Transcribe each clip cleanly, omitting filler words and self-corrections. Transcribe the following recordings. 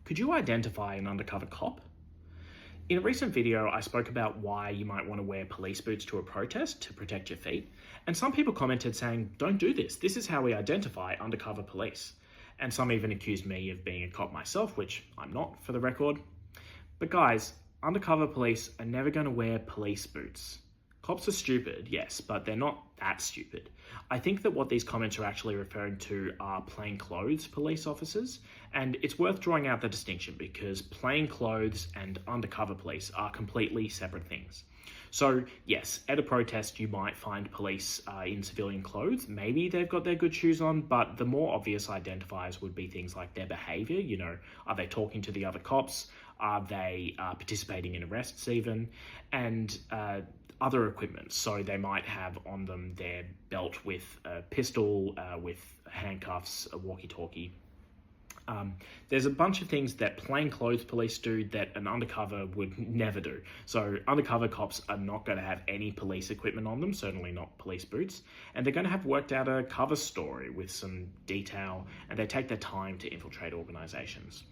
Could you identify an undercover cop? In a recent video, I spoke about why you might want to wear police boots to a protest to protect your feet, and some people commented saying, don't do this, this is how we identify undercover police. And some even accused me of being a cop myself, which I'm not, for the record. But guys, undercover police are never going to wear police boots. Cops are stupid, yes, but they're not that stupid. I think that what these comments are actually referring to are plainclothes police officers, and it's worth drawing out the distinction because plainclothes and undercover police are completely separate things. So yes, at a protest you might find police in civilian clothes. Maybe they've got their good shoes on, but the more obvious identifiers would be things like their behavior. You know, are they talking to the other cops? Are they participating in arrests even? And other equipment. So they might have on them their belt with a pistol, with handcuffs, a walkie-talkie. There's a bunch of things that plainclothes police do that an undercover would never do. So undercover cops are not going to have any police equipment on them, certainly not police boots, and they're going to have worked out a cover story with some detail, and they take their time to infiltrate organizations.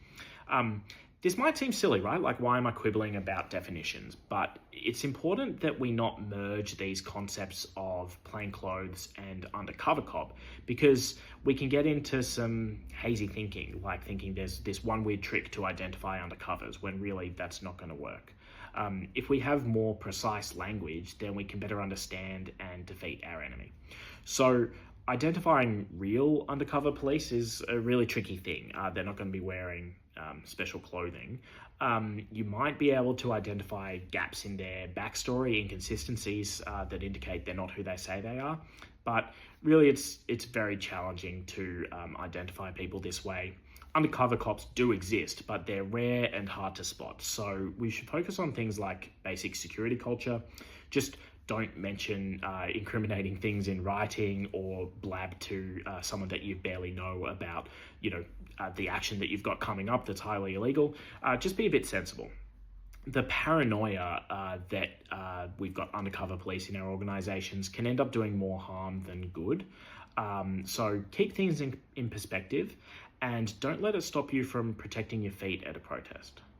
This might seem silly, right? Like, why am I quibbling about definitions? But it's important that we not merge these concepts of plainclothes and undercover cop, because we can get into some hazy thinking, like thinking there's this one weird trick to identify undercovers, when really that's not going to work. If we have more precise language, then we can better understand and defeat our enemy. So identifying real undercover police is a really tricky thing. They're not going to be wearing special clothing. You might be able to identify gaps in their backstory, inconsistencies that indicate they're not who they say they are. But really, it's very challenging to identify people this way. Undercover cops do exist, but they're rare and hard to spot. So we should focus on things like basic security culture. Just don't mention incriminating things in writing or blab to someone that you barely know about, the action that you've got coming up that's highly illegal. Just be a bit sensible. The paranoia that we've got undercover police in our organizations can end up doing more harm than good. So keep things in perspective and don't let it stop you from protecting your feet at a protest.